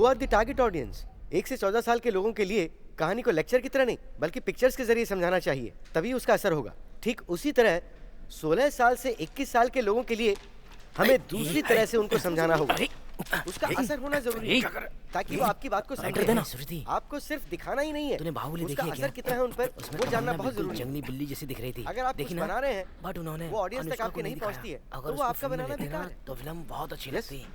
Who are the target audience? 1 से 14 साल के लोगों के लिए कहानी को लेक्चर की तरह नहीं बल्कि पिक्चर्स के जरिए समझाना चाहिए, तभी उसका असर होगा। ठीक उसी तरह 16 साल से 21 साल के लोगों के लिए हमें दूसरी तरह से उनको समझाना होगा। उसका असर होना जरूरी है ताकि वो आपकी बात को समझे। आपको सिर्फ दिखाना ही नहीं है, तूने बाहुबली उसका देखी है असर कितना है उन पर वो जानना बहुत जरूरी है। जंगली बिल्ली जैसी दिख रही थी। अगर आप कुछ बना रहे हैं बट उन्होंने वो ऑडियंस तक आपके नहीं पहुंचती है तो वो आपका बनाना बेकार है। तो फिल्म बहुत अच्छी लगती।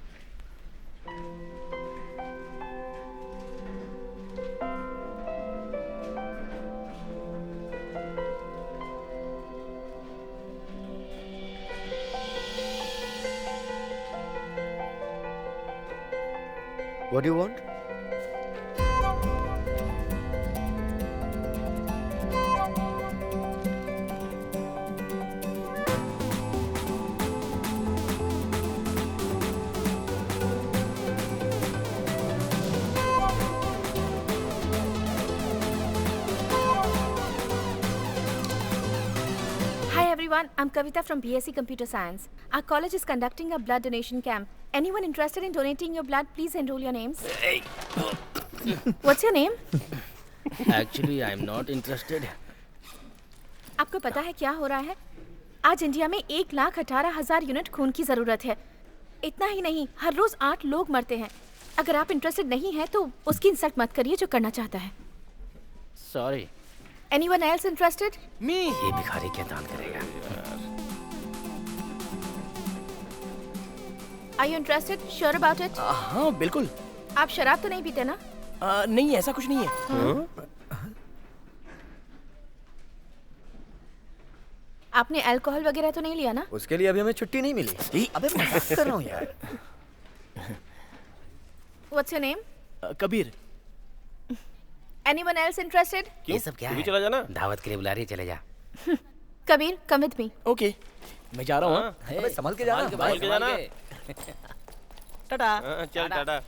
What do you want? Hi everyone, I'm Kavita from BSc Computer Science. Our college is conducting a blood donation camp. Anyone interested in donating your blood, please enroll your names. What's your name? Actually, I'm not interested. आपको पता है क्या हो रहा है? आज India में 1,18,000 unit खून की जरूरत है। इतना ही नहीं, हर रोज 8 लोग मरते हैं। अगर आप इंटरेस्टेड नहीं हैं तो उसकी इंसल्ट मत करिए जो करना चाहता है। Sorry. Anyone else interested? Me. ये भिखारी क्या दान करेगा? Are you interested? Sure about it? हाँ, बिल्कुल। आप शराब तो नहीं पीते ना? नहीं, ऐसा कुछ नहीं है। आपने अल्कोहल वगैरह तो नहीं लिया ना? उसके लिए अभी हमें छुट्टी नहीं मिली। अबे मजाक कर रहा हूँ यार। What's your name? Kabir. Anyone else interested? ये सब क्या है? चला जाना। दावत के लिए बुला रही है, चले जा। Kabir, come with me. Okay, मैं जा रहा हूँ। अबे संभल के जाना। संभल के जाना। टाटा। चल टाटा।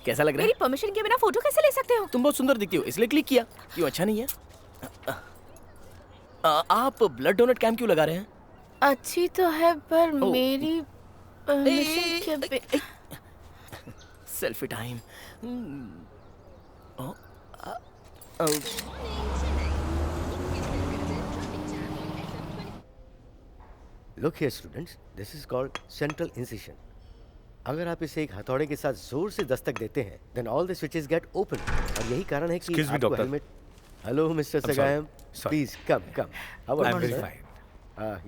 कैसा लग रहा मेरी है? परमिशन के बिना फोटो कैसे ले सकते हो? तुम बहुत सुंदर दिखती हो इसलिए क्लिक किया। क्यों अच्छा नहीं है? आप ब्लड डोनेट कैंप क्यों लगा रहे हैं? अच्छी तो है पर ओ। मेरी परमिशन के selfie time. Look here students, this is called central incision. अगर आप इसे एक हथौड़े के साथ जोर से दस्तक देते हैं then all the switches get open, और यही कारण है कि Excuse me, आपको doctor. Helmet. Hello mister sorry. Sagayam, Sorry. Please come come. How I are am you very sir? Fine.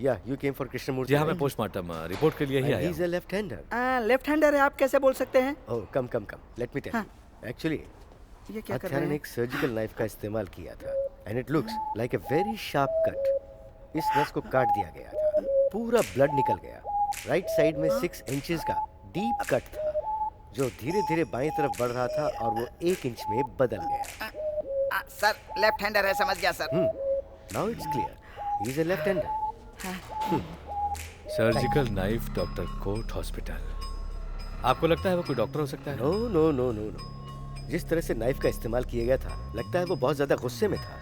Yeah you came for Krishnamurthy. जी हाँ, मैं पोस्टमार्टम रिपोर्ट के लिए ही ही आया is a left hander. Left hander है, आप कैसे बोल सकते हैं? Oh come come come, let me tell हाँ। यू। एक्चुअली ये क्या कर हत्यारे रहे ने हैं? एक सर्जिकल नाइफ का इस्तेमाल किया था and it looks like a very sharp cut. इस नस को काट दिया गया था, पूरा ब्लड निकल गया। राइट साइड में 6 इंचेस का डीप कट था जो धीरे धीरे बाईं तरफ बढ़ रहा था और वो 1 इंच में बदल गया। सर लेफ्ट हैंडर है, समझ गया sir. Now it's clear, he is a left hander. Surgical knife doctor court hospital. आपको लगता है वो कोई डॉक्टर हो सकता है? No no no no no, जिस तरह से नाइफ का इस्तेमाल किया गया था लगता है वो बहुत ज्यादा गुस्से में था,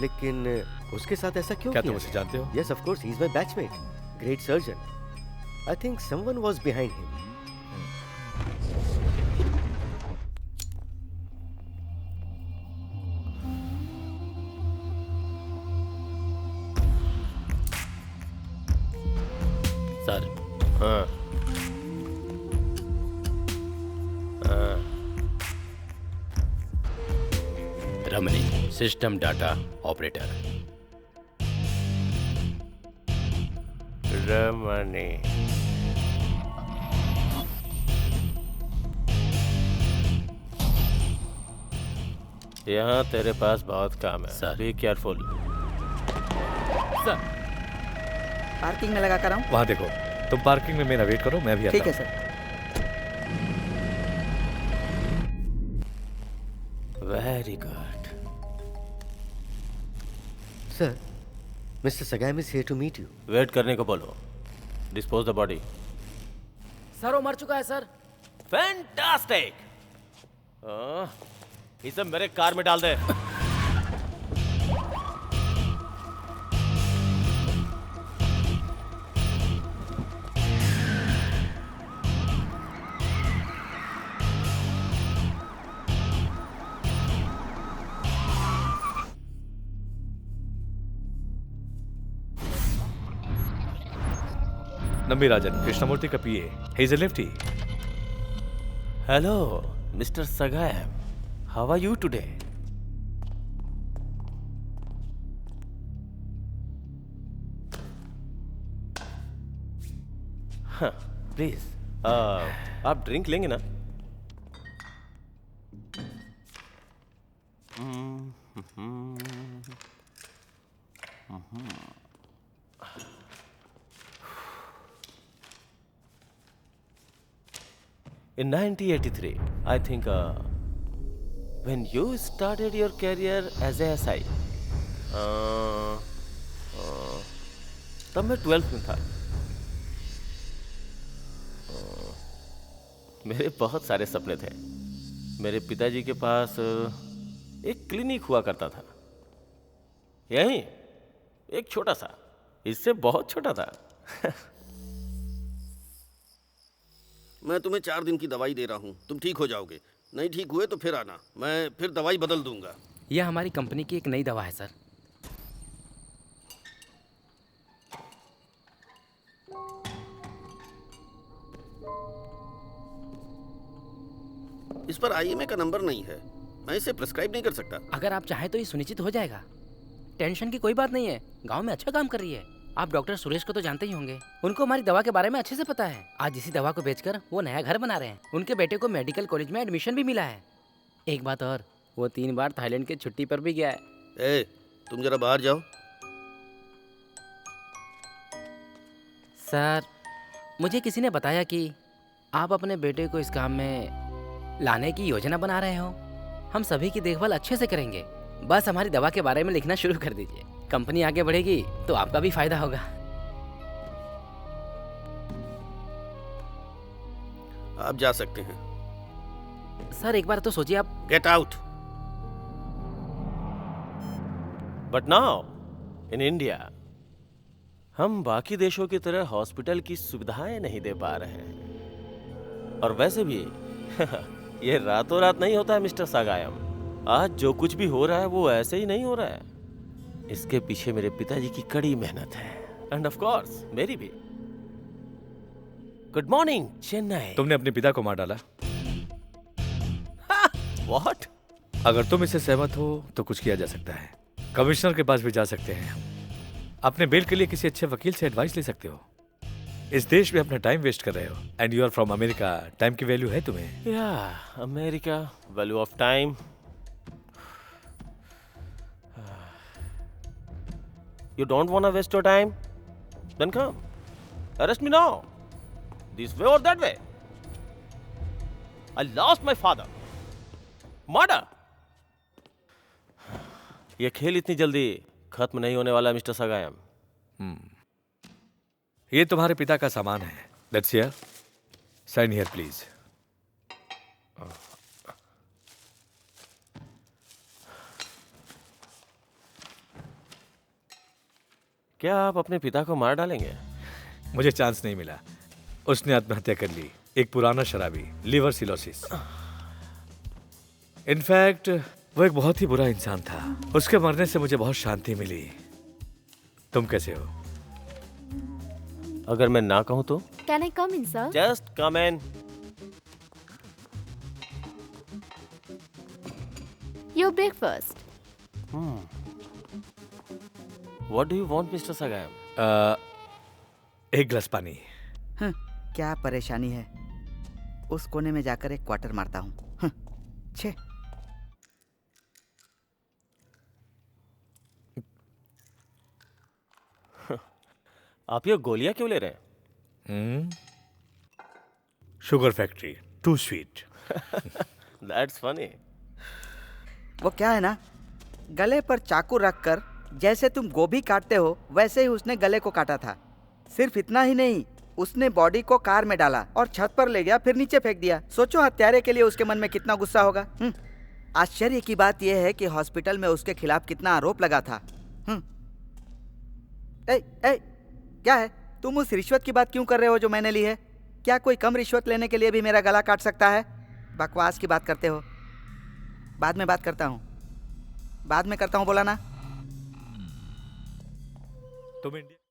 लेकिन उसके साथ ऐसा क्यों क्या किया तुम उसे गया? जानते हो? Yes, of course, he's my batchmate. Great surgeon. I think someone was behind him. Sir हाँ हाँ रमनी सिस्टम डाटा ऑपरेटर। रमनी यहाँ तेरे पास बहुत काम है। Sir. Be careful. Sir parking में लगा कर आऊं? वहाँ देखो, तुम पार्किंग में मेरा वेट करो, मैं भी आता ठीक है हूँ। Sir. Very good. Sir, Mr. Sagam is here to meet you. Wait करने को बोलो। Dispose the body. सर वो मर चुका है सर। फैंटास्टिक। इसे मेरे कार में डाल दे। नंबी राजन, कृष्णमूर्ति का PA. He is a lefty. Hello mister Sagayam, how are you today? हाँ प्लीज, आप ड्रिंक लेंगे ना? In 1983, I think, when you started your career as a SI, तब मैं 12th में था। मेरे बहुत सारे सपने थे। मेरे पिताजी के पास एक क्लिनिक हुआ करता था, यहीं एक छोटा सा, इससे बहुत छोटा था। मैं तुम्हें 4 दिन की दवाई दे रहा हूँ, तुम ठीक हो जाओगे। नहीं ठीक हुए तो फिर आना, मैं फिर दवाई बदल दूंगा। यह हमारी कंपनी की एक नई दवा है सर। इस पर आईएमए का नंबर नहीं है, मैं इसे प्रिस्क्राइब नहीं कर सकता। अगर आप चाहें तो ये सुनिश्चित हो जाएगा। टेंशन की कोई बात नहीं है, गांव में अच्छा काम कर रही है। आप डॉक्टर सुरेश को तो जानते ही होंगे, उनको हमारी दवा के बारे में अच्छे से पता है। आज इसी दवा को बेचकर वो नया घर बना रहे हैं। उनके बेटे को मेडिकल कॉलेज में एडमिशन भी मिला है। एक बात और, वो 3 बार थाईलैंड की छुट्टी पर भी गया है। ए, तुम जरा बाहर जाओ। सर, मुझे किसी ने बताया कि आप अपने बेटे को इस काम में लाने की योजना बना रहे हो। हम सभी की देखभाल अच्छे से करेंगे, बस हमारी दवा के बारे में लिखना शुरू कर दीजिए। कंपनी आगे बढ़ेगी तो आपका भी फायदा होगा। आप जा सकते हैं। सर एक बार तो सोचिए आप। Get out. But now in India हम बाकी देशों की तरह हॉस्पिटल की सुविधाएं नहीं दे पा रहे हैं। और वैसे भी ये रातों रात नहीं होता है मिस्टर सागायम। आज जो कुछ भी हो रहा है वो ऐसे ही नहीं हो रहा है। इसके पीछे मेरे पिताजी की कड़ी मेहनत है, एंड ऑफ कोर्स मेरी भी। Good morning Chennai. तुमने अपने पिता को मार डाला। व्हाट? अगर तुम इससे सहमत हो तो कुछ किया जा सकता है। कमिश्नर के पास भी जा सकते हैं। अपने बेल के लिए किसी अच्छे वकील से एडवाइस ले सकते हो। इस देश में अपना टाइम वेस्ट कर रहे हो, and you are from America. Time की वैल्यू है तुम्हें? या America, value of time. You don't want to waste your time? Then come. Arrest me now. This way or that way. I lost my father. Murder. ये खेल इतनी जल्दी खत्म नहीं होने वाला मिस्टर सगायम। ये तुम्हारे पिता का सामान है। Let's hear. Sign here please. क्या आप अपने पिता को मार डालेंगे? मुझे चांस नहीं मिला। उसने आत्महत्या कर ली। एक पुराना शराबी, लिवर सिलोसिस। इनफैक्ट वो एक बहुत ही बुरा इंसान था। उसके मरने से मुझे बहुत शांति मिली। तुम कैसे हो? अगर मैं ना कहूं तो? Can I come in sir? Just come in. Your breakfast. What do you want, Mr. Sagayam? एक गिलास पानी। क्या परेशानी है? उस कोने में जाकर एक क्वार्टर मारता हूँ। छे। आप ये गोलियां क्यों ले रहे हैं? Sugar factory, too sweet. That's funny. वो क्या है ना, गले पर चाकू रखकर जैसे तुम गोभी काटते हो वैसे ही उसने गले को काटा था। सिर्फ इतना ही नहीं, उसने बॉडी को कार में डाला और छत पर ले गया, फिर नीचे फेंक दिया। सोचो हत्यारे के लिए उसके मन में कितना गुस्सा होगा। आश्चर्य की बात यह है कि हॉस्पिटल में उसके खिलाफ कितना आरोप लगा था। क्या है, तुम उस रिश्वत की बात क्यों कर रहे हो जो मैंने ली है? क्या कोई कम रिश्वत लेने के लिए भी मेरा गला काट सकता है? बकवास की बात करते हो। बाद में बात करता हूँ, बाद में करता हूँ बोला ना। तुम इंडिया